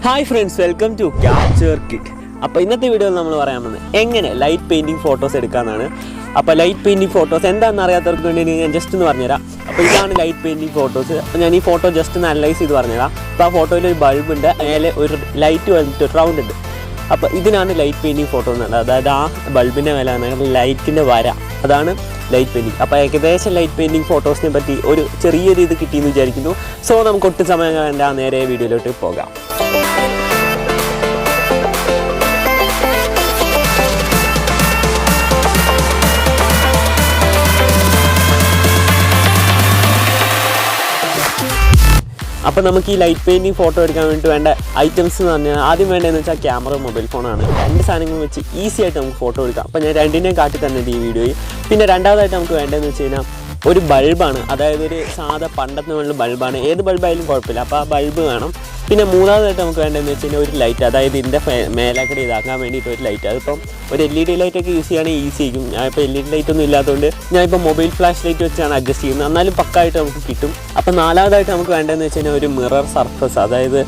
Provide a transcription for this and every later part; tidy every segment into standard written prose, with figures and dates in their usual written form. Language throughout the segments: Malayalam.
Hi friends, welcome to Capture Kit. അപ്പോൾ ഇന്നത്തെ വീഡിയോയിൽ നമ്മൾ പറയാൻ പോകുന്നത് എങ്ങനെ ലൈറ്റ് പെയിൻറ്റിംഗ് ഫോട്ടോസ് എടുക്കാമെന്നാണ്. അപ്പോൾ ലൈറ്റ് പെയിൻറ്റിംഗ് ഫോട്ടോസ് എന്താണെന്ന് അറിയാത്തവർക്ക് വേണ്ടി ഞാൻ ജസ്റ്റ് ഒന്ന് പറഞ്ഞുതരാം. അപ്പോൾ ഇതാണ് ലൈറ്റ് പെയിൻറ്റിംഗ് ഫോട്ടോസ്. അപ്പോൾ ഞാൻ ഈ ഫോട്ടോ ജസ്റ്റ് ഒന്ന് അനലൈസ് ചെയ്ത് പറഞ്ഞുതരാം. അപ്പോൾ ആ ഫോട്ടോയിൽ ഒരു ബൾബ് ഉണ്ട്, മേലെ ഒരു ലൈറ്റ് വന്നിട്ട് റൗണ്ട് ഉണ്ട്. അപ്പോൾ ഇതിനാണ് ലൈറ്റ് പെയിൻറ്റിംഗ് ഫോട്ടോ എന്നുള്ളത്. അതായത് ആ ബൾബിൻ്റെ മേലെ ലൈറ്റിൻ്റെ വര, അതാണ് ലൈറ്റ് പെയിൻറ്റിംഗ്. അപ്പോൾ ഏകദേശം ലൈറ്റ് പെയിൻറ്റിംഗ് ഫോട്ടോസിനെ പറ്റി ഒരു ചെറിയൊരു ഇത് കിട്ടിയെന്ന് വിചാരിക്കുന്നു. സോ നമുക്ക് ഒട്ടും സമയം വേണ്ട, നേരെ വീഡിയോയിലോട്ട് പോകാം. അപ്പോൾ നമുക്ക് ഈ ലൈറ്റ് പെയിൻറ്റിംഗ് ഫോട്ടോ എടുക്കാൻ വേണ്ടി വേണ്ട ഐറ്റംസ് എന്ന് പറഞ്ഞാൽ ആദ്യം വേണ്ടതെന്ന് വെച്ചാൽ ക്യാമറ, മൊബൈൽ ഫോണാണ്. രണ്ട് സാധനങ്ങൾ വെച്ച് ഈസി ആയിട്ട് നമുക്ക് ഫോട്ടോ എടുക്കാം. അപ്പോൾ ഞാൻ രണ്ടിനെയും കാട്ടി തന്നെ ഈ വീഡിയോയിൽ. പിന്നെ രണ്ടാമതായിട്ട് നമുക്ക് വേണ്ടതെന്ന് വെച്ച് കഴിഞ്ഞാൽ ഒരു ബൾബാണ്. അതായത് ഒരു സാധാ പണ്ടത്തെ വേണ്ട ബൾബാണ്, ഏത് ബൾബായാലും കുഴപ്പമില്ല. അപ്പോൾ ആ ബൾബ് വേണം. പിന്നെ മൂന്നാമതായിട്ട് നമുക്ക് വേണ്ടതെന്ന് വെച്ച് കഴിഞ്ഞാൽ ഒരു ലൈറ്റ്, അതായത് ഇതിൻ്റെ മേലാക്കടി ഇതാക്കാൻ വേണ്ടിയിട്ട് ഒരു ലൈറ്റ്. അതിപ്പം ഒരു LED ലൈറ്റൊക്കെ യൂസ് ചെയ്യുകയാണെങ്കിൽ ഈസി ആയിരിക്കും. ഞാനിപ്പോൾ LED ലൈറ്റൊന്നും ഇല്ലാത്തതുകൊണ്ട് ഞാനിപ്പോൾ മൊബൈൽ ഫ്ലാഷ് ലൈറ്റ് വെച്ചാണ് അഡ്ജസ്റ്റ് ചെയ്യുന്നത്. എന്നാലും പക്കായിട്ട് നമുക്ക് കിട്ടും. അപ്പോൾ നാലാമതായിട്ട് നമുക്ക് വേണ്ടതെന്ന് വെച്ച് കഴിഞ്ഞാൽ ഒരു മിറർ സർഫസ്, അതായത്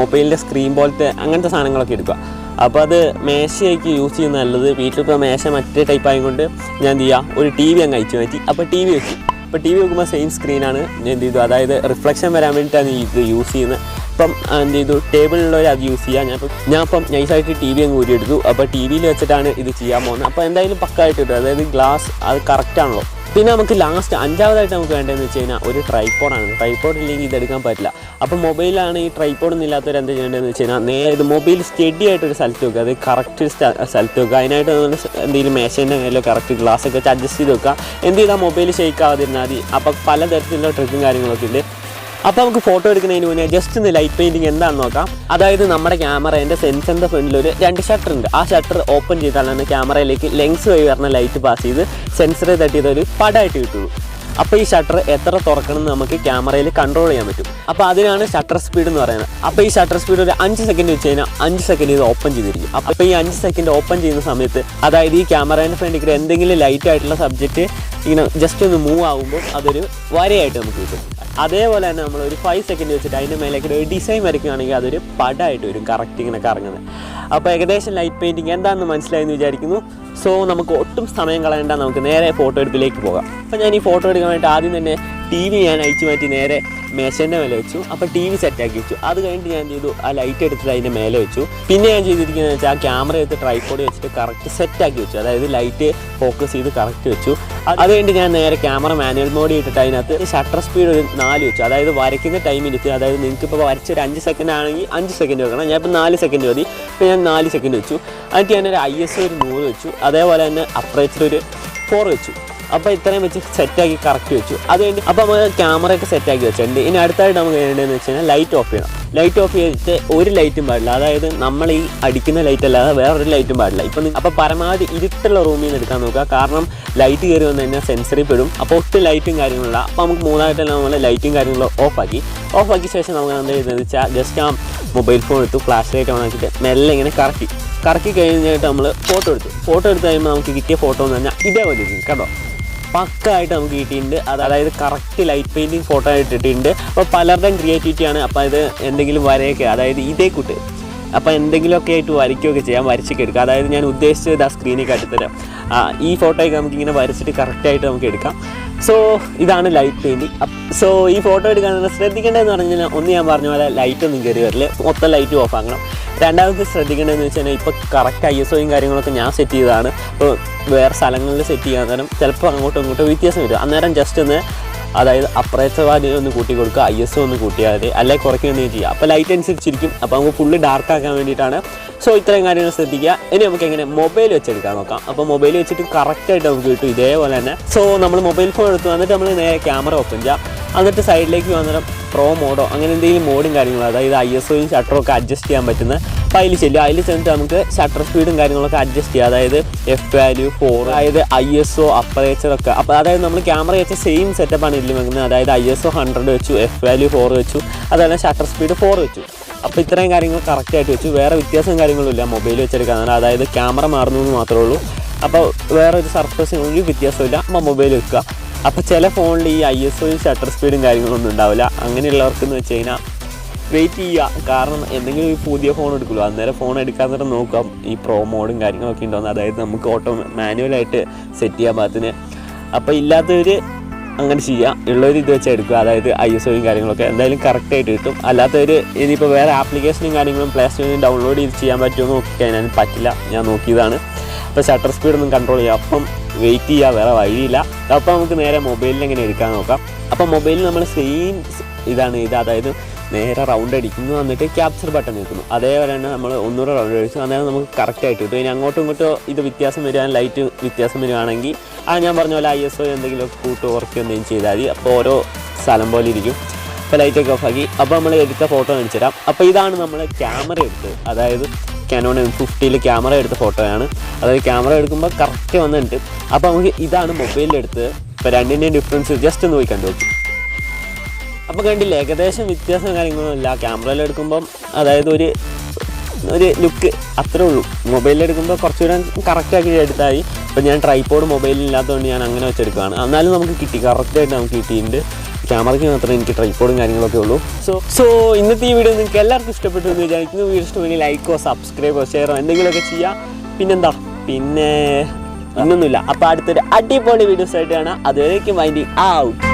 മൊബൈലിൻ്റെ സ്ക്രീൻ പോലത്തെ അങ്ങനത്തെ സാധനങ്ങളൊക്കെ എടുക്കുക. അപ്പോൾ അത് മേശയ്ക്ക് യൂസ് ചെയ്യുന്ന നല്ലത്. വീട്ടിലിപ്പോൾ മേശ മറ്റേ ടൈപ്പ് ആയതുകൊണ്ട് ഞാൻ എന്ത് ചെയ്യുക, ഒരു TV അങ്ങ് അയച്ചു മാറ്റി. അപ്പോൾ TV വെച്ചു. അപ്പോൾ TV വെക്കുമ്പോൾ സെയിം സ്ക്രീനാണ്. ഞാൻ എന്ത് ചെയ്തു, അതായത് റിഫ്ലക്ഷൻ വരാൻ വേണ്ടിയിട്ടാണ് ഇത് യൂസ് ചെയ്യുന്നത്. അപ്പം എന്ത് ചെയ്തു, ടേബിളിലുള്ളവർ അത് യൂസ് ചെയ്യുക. ഞാനിപ്പം നൈസായിട്ട് TV അങ്ങ് ഊരിയെടുത്തു. അപ്പോൾ TVയിൽ വെച്ചിട്ടാണ് ഇത് ചെയ്യാൻ പോകുന്നത്. അപ്പോൾ എന്തായാലും പക്കായിട്ട് കിട്ടും, അതായത് ഗ്ലാസ് അത് കറക്റ്റാണല്ലോ. പിന്നെ നമുക്ക് ലാസ്റ്റ് അഞ്ചാമതായിട്ട് നമുക്ക് വേണ്ടതെന്ന് വെച്ച് കഴിഞ്ഞാൽ ഒരു ട്രൈപ്പോഡാണ്. ട്രൈപ്പോഡ് ഇല്ലെങ്കിൽ ഇതെടുക്കാൻ പറ്റില്ല. അപ്പോൾ മൊബൈലാണ് ഈ ട്രൈപ്പോഡൊന്നും ഇല്ലാത്തവർ എന്താ ചെയ്യേണ്ടതെന്ന് വെച്ച് കഴിഞ്ഞാൽ നേരെ മൊബൈൽ സ്റ്റഡി ആയിട്ടൊരു സ്ഥലത്ത് വെക്കുക, അത് കറക്റ്റ് സ്ഥലത്ത് വെക്കുക. അതിനായിട്ട് നമ്മൾ എന്തെങ്കിലും മേശേൻ്റെ മേലോ കറക്റ്റ് ഗ്ലാസ്സൊക്കെ വെച്ച് അഡ്ജസ്റ്റ് ചെയ്ത് വെക്കുക. എന്ത് ചെയ്താൽ മൊബൈൽ ഷെയ്ക്ക് ആവാതിരുന്നാൽ മതി. അപ്പോൾ പലതരത്തിലുള്ള ട്രിക്കും കാര്യങ്ങളൊക്കെ ഉണ്ട്. അപ്പോൾ നമുക്ക് ഫോട്ടോ എടുക്കുന്നതിന് മുന്നേ ജസ്റ്റ് ഒന്ന് ലൈറ്റ് പെയിൻറ്റിങ് എന്താണെന്ന് നോക്കാം. അതായത് നമ്മുടെ ക്യാമറേൻ്റെ സെൻസറിൻ്റെ ഫ്രണ്ടിലൊരു 2 ഷട്ടർ ഉണ്ട്. ആ ഷട്ടർ ഓപ്പൺ ചെയ്താലാണ് ക്യാമറയിലേക്ക് ലെൻസ് വഴി വരുന്ന ലൈറ്റ് പാസ് ചെയ്ത് സെൻസറെ തട്ടിയതൊരു പടമായിട്ട് കിട്ടുള്ളൂ. അപ്പോൾ ഈ ഷട്ടർ എത്ര തുറക്കണം എന്ന് നമുക്ക് ക്യാമറയിൽ കൺട്രോൾ ചെയ്യാൻ പറ്റും. അപ്പോൾ അതിനാണ് ഷട്ടർ സ്പീഡ് എന്ന് പറയുന്നത്. അപ്പോൾ ഈ ഷട്ടർ സ്പീഡ് ഒരു 5 സെക്കൻഡ് വെച്ച് കഴിഞ്ഞാൽ 5 സെക്കൻഡ് ഇത് ഓപ്പൺ ചെയ്തിരിക്കും. അപ്പോൾ ഈ 5 സെക്കൻഡ് ഓപ്പൺ ചെയ്യുന്ന സമയത്ത്, അതായത് ഈ ക്യാമറേൻ്റെ ഫ്രണ്ടിൽ എന്തെങ്കിലും ലൈറ്റ് ആയിട്ടുള്ള സബ്ജക്റ്റ് ഇങ്ങനെ ജസ്റ്റ് ഒന്ന് മൂവ് ആകുമ്പോൾ അതൊരു വരയായിട്ട് നമുക്ക് കിട്ടും. അതേപോലെ തന്നെ നമ്മൾ ഒരു 5 സെക്കൻഡ് വെച്ചിട്ട് അതിൻ്റെ മേലേക്ക് ഒരു ഡിസൈൻ വരയ്ക്കുകയാണെങ്കിൽ അതൊരു പടമായിട്ട് വരും, കറക്റ്റ് ഇങ്ങനെ കറങ്ങുന്നത്. അപ്പോൾ ഏകദേശം ലൈറ്റ് പെയിൻറ്റിങ് എന്താണെന്ന് മനസ്സിലായെന്ന് വിചാരിക്കുന്നു. സോ നമുക്ക് ഒട്ടും സമയം കളയേണ്ട, നമുക്ക് നേരെ ഫോട്ടോ എടുപ്പിലേക്ക് പോകാം. അപ്പോൾ ഞാൻ ഈ ഫോട്ടോ എടുക്കാൻ വേണ്ടി ആദ്യം തന്നെ TV ഞാൻ അയച്ചു മാറ്റി നേരെ മേശേൻ്റെ മേലെ വെച്ചു. അപ്പോൾ TV സെറ്റാക്കി വെച്ചു. അത് കഴിഞ്ഞിട്ട് ഞാൻ ചെയ്തു, ആ ലൈറ്റ് എടുത്തിട്ട് അതിൻ്റെ മേലെ വെച്ചു. പിന്നെ ഞാൻ ചെയ്തിരിക്കുന്നത് വെച്ചാൽ ആ ക്യാമറ എടുത്ത് ട്രൈപോഡ് വെച്ചിട്ട് കറക്റ്റ് സെറ്റാക്കി വെച്ചു, അതായത് ലൈറ്റ് ഫോക്കസ് ചെയ്ത് കറക്റ്റ് വെച്ചു. അത് കഴിഞ്ഞിട്ട് ഞാൻ നേരെ ക്യാമറ മാനുവൽ മോഡ് ഇട്ടിട്ട് അതിനകത്ത് ഷട്ടർ സ്പീഡ് ഒരു 4 വെച്ചു. അതായത് വരയ്ക്കുന്ന ടൈമിലെത്തി, അതായത് നിങ്ങൾക്ക് ഇപ്പോൾ വരച്ചൊരു 5 സെക്കൻഡ് ആണെങ്കിൽ 5 സെക്കൻഡ് വെക്കണം. ഞാൻ ഇപ്പോൾ 4 സെക്കൻഡ് മതി. ഇപ്പോൾ ഞാൻ 4 സെക്കൻഡ് വെച്ചു. എന്നിട്ട് ഞാനൊരു ISO ഒരു 100 വെച്ചു. അതേപോലെ തന്നെ അപ്പറേച്ചർ ഒരു 4 വെച്ചു. അപ്പോൾ ഇത്രയും വെച്ച് സെറ്റാക്കി കറക്റ്റ് വെച്ചു. അത് കഴിഞ്ഞ് അപ്പോൾ നമ്മൾ ക്യാമറയൊക്കെ സെറ്റാക്കി വെച്ചിട്ടുണ്ട്. ഇനി അടുത്തായിട്ട് നമുക്ക് വേണ്ടതെന്ന് വെച്ച് കഴിഞ്ഞാൽ ലൈറ്റ് ഓഫ് ചെയ്യണം. ലൈറ്റ് ഓഫ് ചെയ്തിട്ട് ഒരു ലൈറ്റും പാടില്ല, അതായത് നമ്മൾ ഈ അടിക്കുന്ന ലൈറ്റ് അല്ലാതെ വേറൊരു ലൈറ്റും പാടില്ല. അപ്പോൾ പരമാവധി ഇരുട്ടുള്ള റൂമിൽ നിന്ന് എടുക്കാൻ നോക്കുക, കാരണം ലൈറ്റ് കയറി വന്നു കഴിഞ്ഞാൽ സെൻസറിൽ പെടും. അപ്പോൾ ഒട്ടും ലൈറ്റും കാര്യങ്ങളില്ല. അപ്പോൾ നമുക്ക് മൂന്നായിട്ടെല്ലാം നമ്മൾ ലൈറ്റും കാര്യങ്ങളും ഓഫാക്കിയ ശേഷം നമുക്ക് എന്താ ചെയ്യുന്നത് വെച്ചാൽ ജസ്റ്റ് ആ മൊബൈൽ ഫോൺ എടുത്തു, ഫ്ലാഷ് ലൈറ്റ് ഓൺ ആക്കിയിട്ട് മെല്ലെ ഇങ്ങനെ കറക്കി കഴിഞ്ഞിട്ട് നമ്മൾ ഫോട്ടോ എടുത്ത് കഴിയുമ്പോൾ നമുക്ക് കിട്ടിയ ഫോട്ടോ എന്ന് പറഞ്ഞാൽ ഇതേപോലെ ഇരിക്കും കേട്ടോ. പക്കായിട്ട് നമുക്ക് കിട്ടിയിട്ടുണ്ട്. അതായത് കറക്റ്റ് ലൈറ്റ് പെയിൻറ്റിങ് ഫോട്ടോ ഇട്ടിട്ടുണ്ട്. അപ്പോൾ പലരുടെയും ക്രിയേറ്റിവിറ്റിയാണ്. അപ്പോൾ ഇത് എന്തെങ്കിലും വരയൊക്കെ, അതായത് ഇതേ കൂട്ട് അപ്പോൾ എന്തെങ്കിലുമൊക്കെ ആയിട്ട് വരയ്ക്കുകയൊക്കെ ചെയ്യാം, വരച്ചൊക്കെ എടുക്കാം. അതായത് ഞാൻ ഉദ്ദേശിച്ചത് ആ സ്ക്രീനിൽ കാട്ടിത്തരാം. ഈ ഫോട്ടോയൊക്കെ നമുക്കിങ്ങനെ വരച്ചിട്ട് കറക്റ്റായിട്ട് നമുക്ക് എടുക്കാം. സോ ഇതാണ് ലൈറ്റ് പെയിൻറ്റിങ്. സോ ഈ ഫോട്ടോ എടുക്കാൻ ശ്രദ്ധിക്കേണ്ടതെന്ന് പറഞ്ഞു കഴിഞ്ഞാൽ, ഒന്ന് ഞാൻ പറഞ്ഞ പോലെ ലൈറ്റൊന്നും കയറി വരില്ല, മൊത്തം ലൈറ്റ് ഓഫ് ആക്കണം. രണ്ടാമത് ശ്രദ്ധിക്കേണ്ടതെന്ന് വെച്ച് കഴിഞ്ഞാൽ ഇപ്പോൾ കറക്റ്റ് ISOയും കാര്യങ്ങളൊക്കെ ഞാൻ സെറ്റ് ചെയ്തതാണ്. അപ്പോൾ വേറെ സ്ഥലങ്ങളിൽ സെറ്റ് ചെയ്യാൻ നേരം ചിലപ്പോൾ അങ്ങോട്ടും ഇങ്ങോട്ടും വ്യത്യാസം വരും. അന്നേരം ജസ്റ്റ് ഒന്ന്, അതായത് അപ്പറേച്ചർ വാല്യൂ ഒന്ന് കൂട്ടി കൊടുക്കുക, ISO ഒന്ന് കൂട്ടിയാൽ മതി, അല്ലെങ്കിൽ കുറയ്ക്കുകയൊന്നും ചെയ്യുക. അപ്പോൾ ലൈറ്റ് അനുസരിച്ചിരിക്കും. അപ്പോൾ നമുക്ക് ഫുള്ള് ഡാർക്കാക്കാൻ വേണ്ടിയിട്ടാണ്. സോ ഇത്രയും കാര്യങ്ങൾ ശ്രദ്ധിക്കുക. ഇനി നമുക്ക് എങ്ങനെ മൊബൈൽ വെച്ചെടുക്കാൻ നോക്കാം. അപ്പോൾ മൊബൈൽ വെച്ചിട്ട് കറക്റ്റായിട്ട് നമുക്ക് കിട്ടും ഇതേപോലെ തന്നെ. സോ നമ്മൾ മൊബൈൽ ഫോൺ എടുത്ത് വന്നിട്ട് നമ്മൾ നേരെ ക്യാമറ ഓപ്പൺ ചെയ്യുക. എന്നിട്ട് സൈഡിലേക്ക് വന്നിട്ട് പ്രോ മോഡോ അങ്ങനെ എന്തെങ്കിലും മോഡും കാര്യങ്ങളും, അതായത് ISOയും ഷട്ടറും ഒക്കെ അഡ്ജസ്റ്റ് ചെയ്യാൻ പറ്റുന്ന അതിൽ ചെല്ലുക. അതിൽ ചെന്നിട്ട് നമുക്ക് ഷട്ടർ സ്പീഡും കാര്യങ്ങളൊക്കെ അഡ്ജസ്റ്റ് ചെയ്യുക, അതായത് F വാല്യൂ 4, അതായത് ISO അപ്പറേച്ചറൊക്കെ. അപ്പോൾ അതായത് നമ്മൾ ക്യാമറ വെച്ച സെയിം സെറ്റപ്പാണ് ഇതിൽ വെക്കുന്നത്. അതായത് ISO 100 വെച്ചു, F വാല്യൂ 4 വെച്ചു, അതുപോലെ ഷട്ടർ സ്പീഡ് 4 വെച്ചു. അപ്പോൾ ഇത്രയും കാര്യങ്ങൾ കറക്റ്റായിട്ട് വെച്ചു. വേറെ വ്യത്യാസം കാര്യങ്ങളില്ല മൊബൈൽ വെച്ചെടുക്കാൻ, അതായത് ക്യാമറ മാറുന്നു എന്ന് മാത്രമേ ഉള്ളൂ. അപ്പോൾ വേറെ ഒരു സർഫസിന് ഒരു വ്യത്യാസമില്ല. അപ്പോൾ മൊബൈൽ വെക്കുക. അപ്പോൾ ചില ഫോണിൽ ഈ ISOയും ഷട്ടർ സ്പീഡും കാര്യങ്ങളൊന്നും ഉണ്ടാവില്ല. അങ്ങനെയുള്ളവർക്കെന്ന് വെച്ച് കഴിഞ്ഞാൽ വെയിറ്റ് ചെയ്യുക. കാരണം എന്തെങ്കിലും ഈ പുതിയ ഫോൺ എടുക്കുമല്ലോ, അന്നേരം ഫോൺ എടുക്കാൻ നേരം നോക്കാം ഈ പ്രോ മോഡും കാര്യങ്ങളൊക്കെ ഉണ്ടോയെന്ന്. അതായത് നമുക്ക് മാനുവലായിട്ട് സെറ്റ് ചെയ്യാൻ പാകത്തിന്. അപ്പോൾ ഇല്ലാത്തവർ അങ്ങനെ ചെയ്യാം, ഉള്ളവർ ഇത് വെച്ച് എടുക്കുക. അതായത് ISOയും കാര്യങ്ങളൊക്കെ എന്തായാലും കറക്റ്റായിട്ട് കിട്ടും. അല്ലാത്തവർ ഇനിയിപ്പോൾ വേറെ ആപ്ലിക്കേഷനും കാര്യങ്ങളും പ്ലേ സ്റ്റോറിൽ നിന്ന് ഡൗൺലോഡ് ചെയ്ത് ചെയ്യാൻ പറ്റുമോ നോക്കിക്കഴിഞ്ഞാൽ പറ്റില്ല. ഞാൻ നോക്കിയതാണ്. അപ്പോൾ ഷട്ടർ സ്പീഡൊന്നും കൺട്രോൾ ചെയ്യാം. അപ്പം വെയിറ്റ് ചെയ്യുക, വേറെ വഴിയില്ല. അപ്പോൾ നമുക്ക് നേരെ മൊബൈലിൽ എങ്ങനെ എടുക്കാൻ നോക്കാം. അപ്പോൾ മൊബൈലിൽ നമ്മൾ സെയിം ഇത് അതായത് നേരെ റൗണ്ട് അടിക്കുന്നു, എന്നിട്ട് ക്യാപ്ചർ ബട്ടൺ നിൽക്കുന്നു. അതേപോലെ തന്നെ നമ്മൾ ഒന്നുകൂടെ റൗണ്ട് അടിച്ചു, അന്നേരം നമുക്ക് കറക്റ്റായിട്ട് കിട്ടും. ഇനി അങ്ങോട്ടും ഇങ്ങോട്ടോ ഇത് വ്യത്യാസം വരികയാണെങ്കിൽ, ലൈറ്റ് വ്യത്യാസം വരികയാണെങ്കിൽ ഞാൻ പറഞ്ഞ പോലെ ISO എന്തെങ്കിലുമൊക്കെ കൂട്ടോ കുറയ്ക്കോ എന്തെങ്കിലും ചെയ്താൽ മതി. അപ്പോൾ ഓരോ സ്ഥലം പോലെ ഇരിക്കും. അപ്പോൾ ലൈറ്റൊക്കെ ഓഫാക്കി അപ്പോൾ നമ്മൾ എടുത്ത ഫോട്ടോ കാണിച്ചു തരാം. അപ്പോൾ ഇതാണ് നമ്മൾ ക്യാമറ എടുത്തത്, അതായത് Canon M50 ക്യാമറ എടുത്ത ഫോട്ടോയാണ്. അതായത് ക്യാമറ എടുക്കുമ്പോൾ കറക്റ്റ് വന്നിട്ട് അപ്പോൾ നമുക്ക് ഇതാണ് മൊബൈലിലെടുത്തത്. ഇപ്പോൾ രണ്ടിൻ്റെയും ഡിഫറൻസ് ജസ്റ്റ് ഒന്ന് പോയി കണ്ടു നോക്കി. അപ്പോൾ കണ്ടില്ല, ഏകദേശം വ്യത്യാസം കാര്യങ്ങളൊന്നുമില്ല. ക്യാമറയിലെടുക്കുമ്പം അതായത് ഒരു ലുക്ക് അത്രേ ഉള്ളൂ. മൊബൈലിലെടുക്കുമ്പോൾ കുറച്ചുകൂടെ കറക്റ്റാക്കി എടുത്താൽ. ഇപ്പോൾ ഞാൻ ട്രൈപോഡ് മൊബൈലില്ലാത്തതുകൊണ്ട് ഞാൻ അങ്ങനെ വെച്ചെടുക്കുകയാണ്. എന്നാലും നമുക്ക് കിട്ടി, കറക്റ്റായിട്ട് നമുക്ക് കിട്ടിയിട്ടുണ്ട്. ക്യാമറയ്ക്ക് മാത്രമേ എനിക്ക് ട്രൈപോഡും കാര്യങ്ങളൊക്കെ ഉള്ളൂ. സോ ഇന്നത്തെ ഈ വീഡിയോ നിങ്ങൾക്ക് എല്ലാവർക്കും ഇഷ്ടപ്പെട്ടു എന്ന് വിചാരിക്കുന്നു. വീഡിയോ ഇഷ്ടമെങ്കിൽ ലൈക്കോ സബ്സ്ക്രൈബോ ഷെയറോ എന്തെങ്കിലുമൊക്കെ ചെയ്യാം. പിന്നെ ഇന്നൊന്നുമില്ല. അപ്പോൾ അടുത്തൊരു അടിപൊളി വീഡിയോസ് ആയിട്ട് കാണാം. അതുവരേക്കും വൈൻഡിങ് ഔട്ട്.